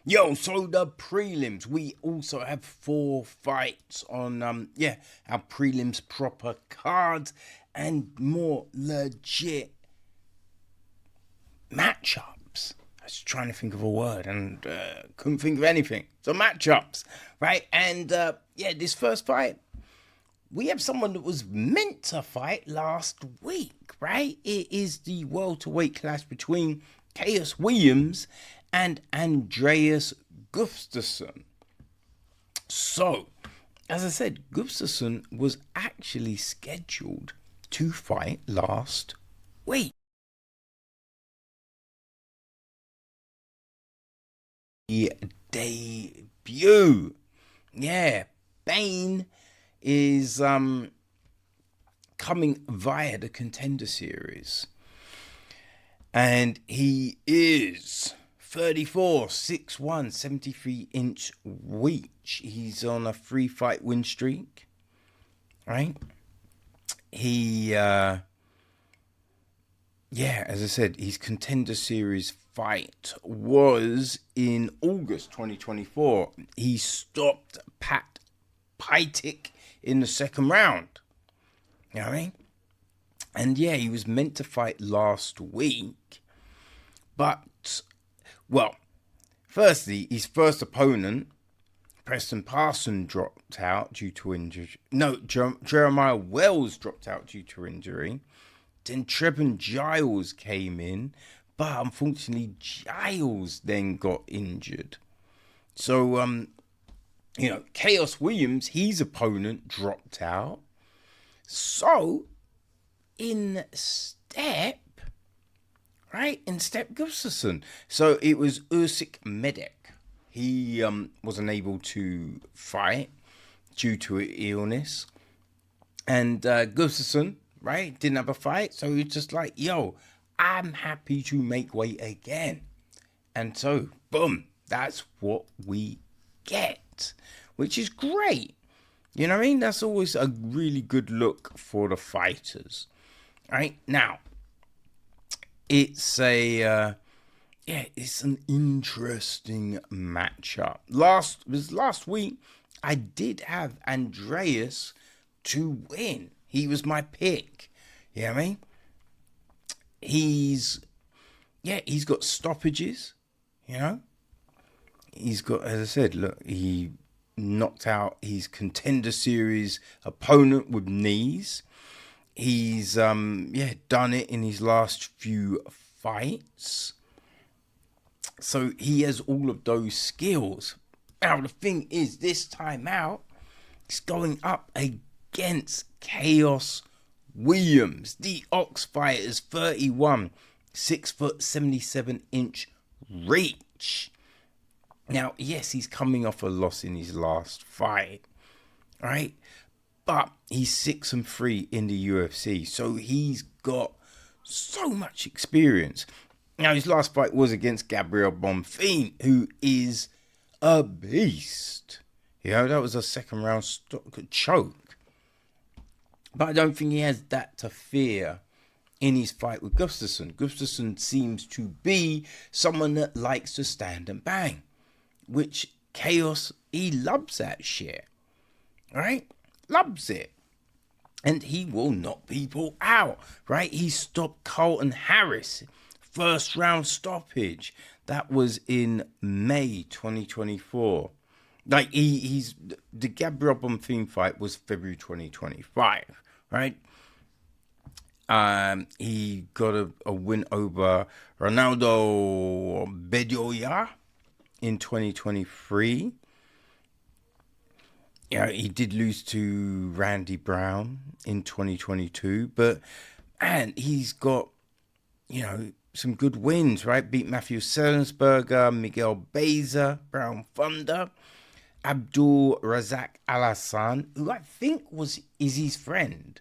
Yo, so the prelims. We also have 4 fights on our prelims proper cards and more legit matchups. I was trying to think of a word and couldn't think of anything. So matchups, right? And this first fight, we have someone that was meant to fight last week, right? It is the welterweight clash between Chaos Williams and Andreas Gustafsson. So, as I said, Gustafsson was actually scheduled to fight last week. The debut. Yeah, Bane is coming via the Contender Series. And he is 34, 6'1", 73-inch reach. He's on a 3-fight win streak, right? He, as I said, his Contender Series fight was in August 2024. He stopped Pat Pytik in the second round. You know what I mean? And yeah, he was meant to fight last week. But, well, firstly, his first opponent, Preston Parson, dropped out due to injury. No, Jeremiah Wells dropped out due to injury. Then Trevin Giles came in, but unfortunately Giles then got injured. So, Chaos Williams, his opponent, dropped out. So, in step Gustafsson. So it was Usyk Medek. He was unable to fight due to illness. And Gustafsson, right, didn't have a fight. So he was just like, yo, I'm happy to make weight again. And so, boom, that's what we get, which is great. You know what I mean? That's always a really good look for the fighters. Right now, it's it's an interesting matchup. Last week, I did have Andreas to win. He was my pick. You know what I mean? He's got stoppages. You know, he's got, as I said, look, he knocked out his Contender Series opponent with knees. He's done it in his last few fights. So he has all of those skills. Now the thing is, this time out, he's going up against Chaos Williams, the Ox Fighter's 31, 6'77" reach. Now, yes, he's coming off a loss in his last fight, right? But he's 6-3 in the UFC, so he's got so much experience. Now, his last fight was against Gabriel Bonfim, who is a beast. You know, that was a second round choke. But I don't think he has that to fear in his fight with Gustafsson. Gustafsson seems to be someone that likes to stand and bang, which Chaos, he loves that shit, right? Loves it. And he will knock people out, right? He stopped Carlton Harris, first round stoppage. That was in May 2024. Like, he's the Gabriel Bonfim fight was February 2025, right? He got a win over Ronaldo Bedoya in 2023. Yeah, he did lose to Randy Brown in 2022, but he's got, some good wins, right? Beat Matthew Selensberger, Miguel Beza, Brown Thunder, Abdul Razak Al Hassan, who I think is his friend,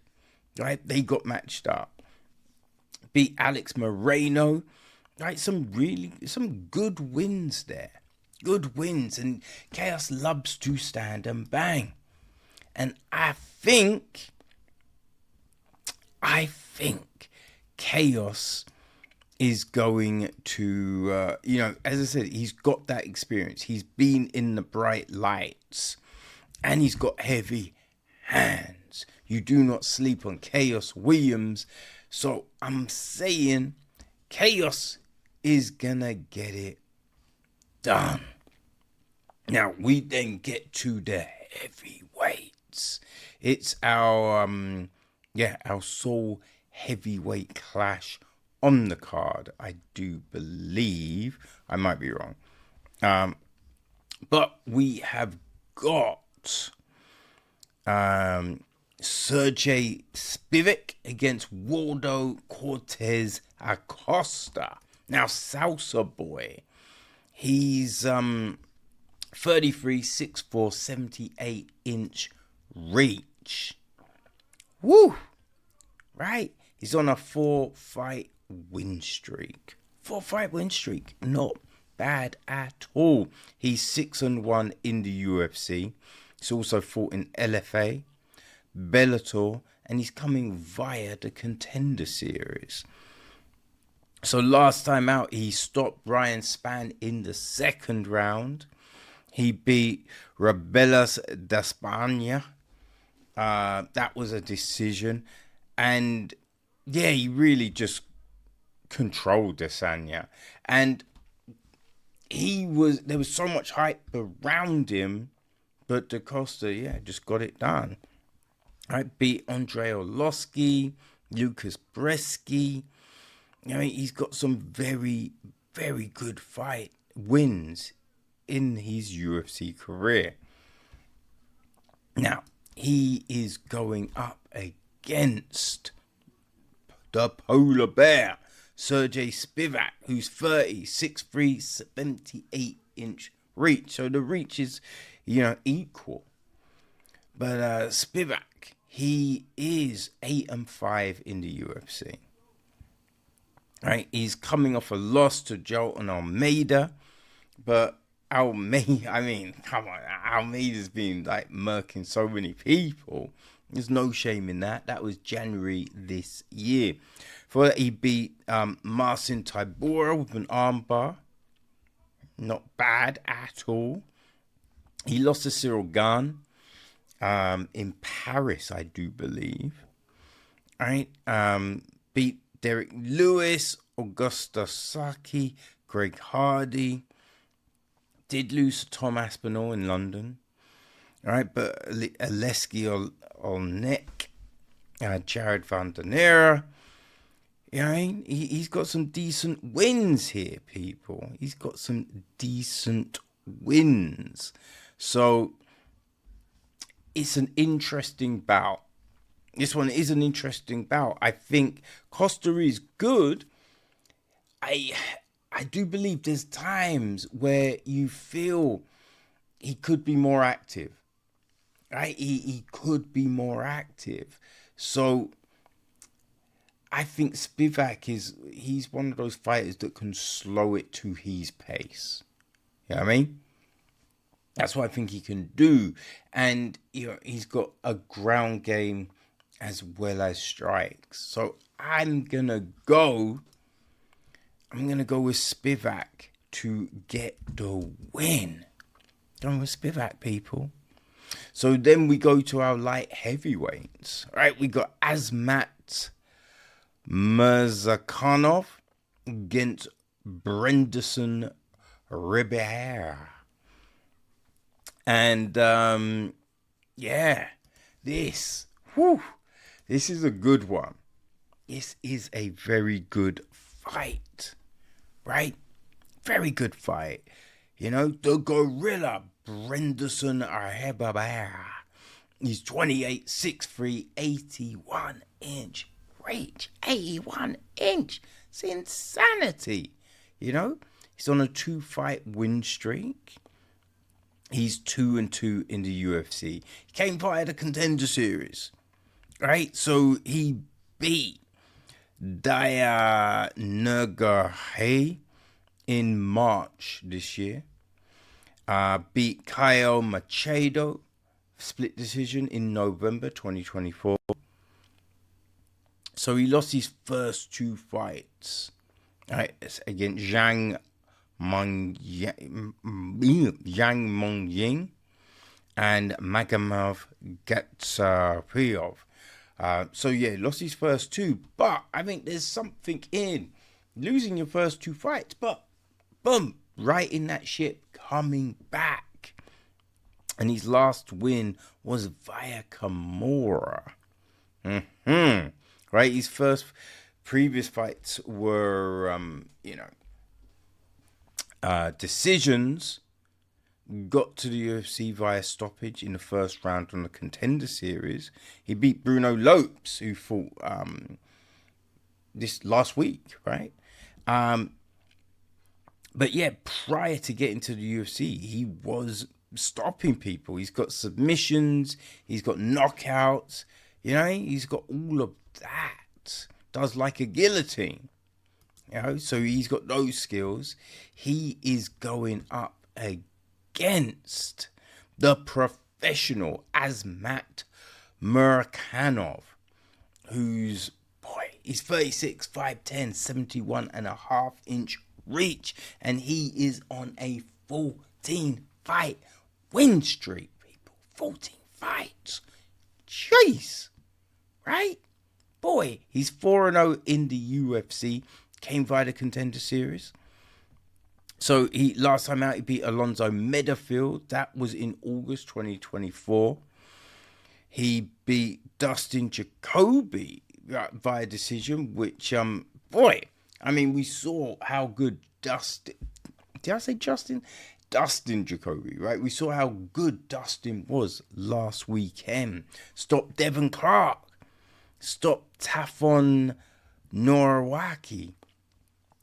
right? They got matched up. Beat Alex Moreno, right? Some good wins there. Good wins, and Chaos loves to stand and bang. And I think Chaos is going to, as I said, he's got that experience. He's been in the bright lights and he's got heavy hands. You do not sleep on Chaos Williams. So I'm saying Chaos is going to get it done. Now, we then get to the heavyweights. It's our sole heavyweight clash on the card, I do believe. I might be wrong. But we have got Sergey Spivak against Waldo Cortez Acosta. Now, Salsa Boy, he's 33, 6'4", 78-inch reach. Woo! Right? He's on a 4-fight win streak. 4-fight win streak. Not bad at all. He's 6-1 in the UFC. He's also fought in LFA, Bellator, and he's coming via the Contender Series. So last time out, he stopped Ryan Spann in the second round. He beat Rebelas de España. That was a decision. And yeah, he really just controlled Desanya. And there was so much hype around him, but Da Costa, just got it done. Beat Andrei Arlovski, Lucas Bresky. He's got some very, very good fight wins in his UFC career. Now, he is going up against the polar bear, Sergey Spivak, who's 30, 6'3", 78-inch reach. So the reach is, equal. But Spivak, he is 8-5 in the UFC. Right, he's coming off a loss to Jolton Almeida, but come on, Almeida's been murking so many people. There's no shame in that. That was January this year. For that, he beat Marcin Tybura with an armbar. Not bad at all. He lost to Cyril Gane in Paris, I do believe. Right, beat Derek Lewis, Augusto Saki, Greg Hardy. Did lose to Tom Aspinall in London. All right, but Aleski Olnek, Jared Van Der Nera. He's got some decent wins here, people. He's got some decent wins. So it's an interesting bout. This one is an interesting bout. I think Costa is good. I do believe there's times where you feel he could be more active. Right? He could be more active. So I think Spivak he's one of those fighters that can slow it to his pace. You know what I mean? That's what I think he can do. And he's got a ground game as well as strikes. So I'm gonna go with Spivak to get the win. Going with Spivak, people. So then we go to our light heavyweights. All right, we got Azmat Mirzakhanov against Brenderson Ribeira. And this is a good one. This is a very good fight, right? Very good fight. The gorilla, Brenderson Ribeira. He's 28, 6'3", 81-inch reach. 81 inch. It's insanity. He's on a 2-fight win streak. He's 2-2 in the UFC. He came via the Contender Series, right? So he beat Daya Nurgahay in March this year. Beat Kyle Machado, split decision in November 2024. So he lost his first 2 fights. All right, it's against Zhang Mongying and Magomed Gatsaryov. So yeah, lost his first two, but I think there's something in losing your first two fights, but boom, right in that ship, coming back. And his last win was via Kimura. Right, his first previous fights were, decisions. Got to the UFC via stoppage in the first round on the Contender Series. He beat Bruno Lopes, who fought this last week, right? But yeah, prior to getting to the UFC, he was stopping people. He's got submissions, he's got knockouts, he's got all of that. Does like a guillotine, so he's got those skills. He is going up against the professional Azmat Murkanov, who's, he's 36, 5'10", 71.5-inch reach, and he is on a 14-fight win streak, people. 14 fights. Jeez. Right? Boy, he's 4-0 in the UFC, came via the Contender Series. So last time out he beat Alonzo Meadofield. That was in August 2024. He beat Dustin Jacoby via decision, which we saw how good Dustin Jacoby, right? We saw how good Dustin was last weekend. Stopped Devin Clark. Stopped Tafon Norwaki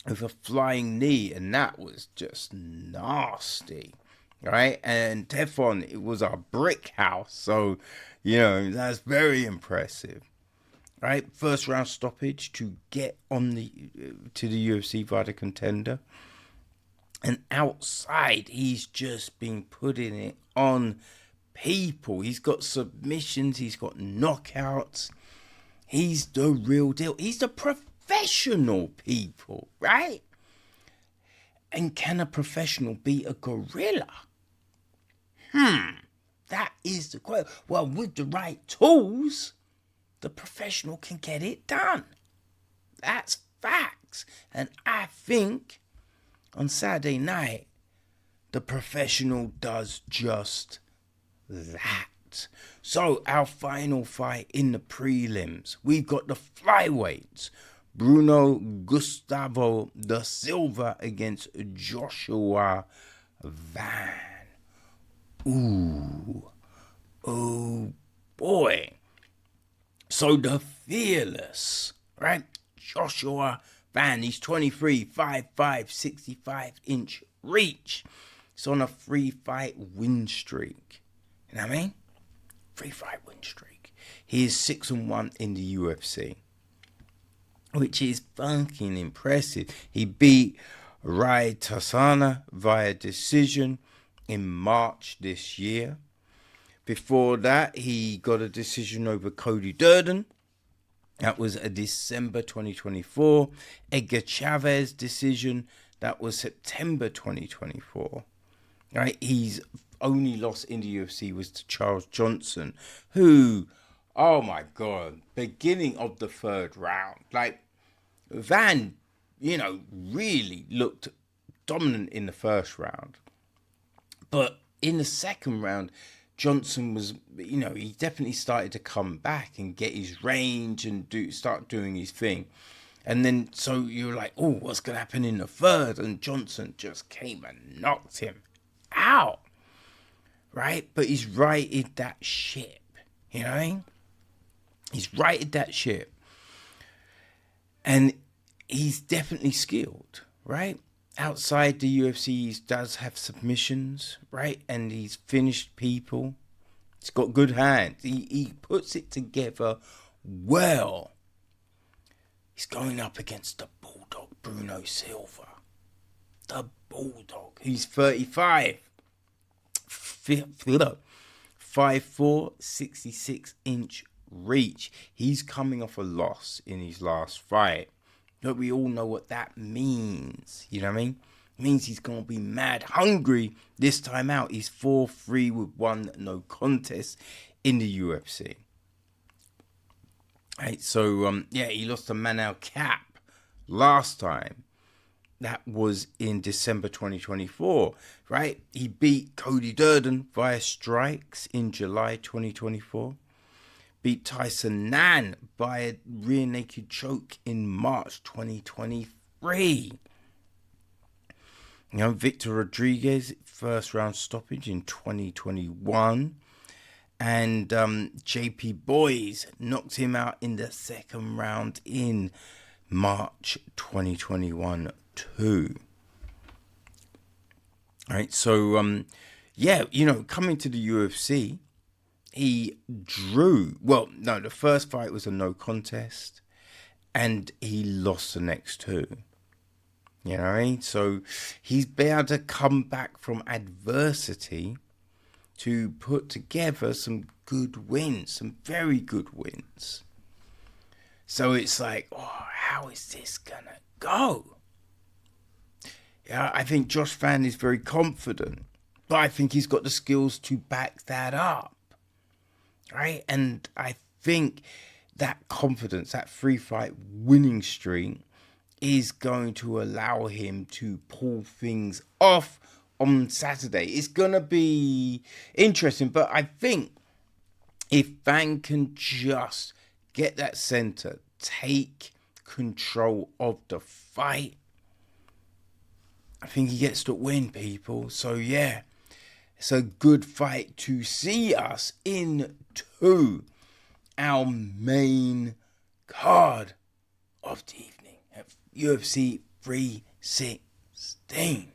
with a flying knee, and that was just nasty, right? And Tefon, it was a brick house, so that's very impressive, right? First round stoppage to get on to the UFC via the Contender, and outside he's just been putting it on people. He's got submissions, he's got knockouts. He's the real deal. He's the professional, people, right? And can a professional be a gorilla? That is the question. Well, with the right tools, the professional can get it done. That's facts. And I think on Saturday night, the professional does just that. So our final fight in the prelims, we've got the flyweights. Bruno Gustavo da Silva against Joshua Van. Oh boy. So the fearless, right? Joshua Van, he's 23, 5'5", 65-inch reach. He's on a 3-fight win streak. You know what I mean? 3-fight win streak. He is 6-1 in the UFC, which is fucking impressive. He beat Rai Tassana via decision in March this year. Before that, he got a decision over Cody Durden. That was a December 2024. Edgar Chavez decision. That was September 2024. Right? He's only loss in the UFC was to Charles Johnson, who, oh my God, beginning of the third round, like Van, really looked dominant in the first round. But in the second round, Johnson was, he definitely started to come back and get his range and start doing his thing. And then, so you're like, oh, what's going to happen in the third? And Johnson just came and knocked him out. Right? But he's righted that ship. You know what I mean? He's righted that ship. And he's definitely skilled, right? Outside the UFC, he does have submissions, right? And he's finished people. He's got good hands. He puts it together well. He's going up against the Bulldog, Bruno Silva. The Bulldog. He's 35. 5'4", 66-inch reach. He's coming off a loss in his last fight But we all know what that means. You know what I mean? It means he's going to be mad hungry this time out. He's 4-3 with 1 no contest in the UFC. Right, so, he lost to Manel Cap last time. That was in December 2024, right? He beat Cody Durden via strikes in July 2024. Beat Tyson Nan by a rear naked choke in March 2023. Victor Rodriguez, first round stoppage in 2021. And JP Boys knocked him out in the second round in March 2021 too. All right, so coming to the UFC, he drew. Well, no, the first fight was a no contest, and he lost the next 2. You know what I mean? So he's been able to come back from adversity to put together some good wins, some very good wins. So it's like, how is this gonna go? Yeah, I think Josh Fan is very confident, but I think he's got the skills to back that up, right? And I think that confidence, that 3-fight winning streak, is going to allow him to pull things off on Saturday. It's gonna be interesting, but I think if Fan can just get that center, take control of the fight, I think he gets to win, people. So yeah, it's a good fight to see us into our main card of the evening at UFC 316.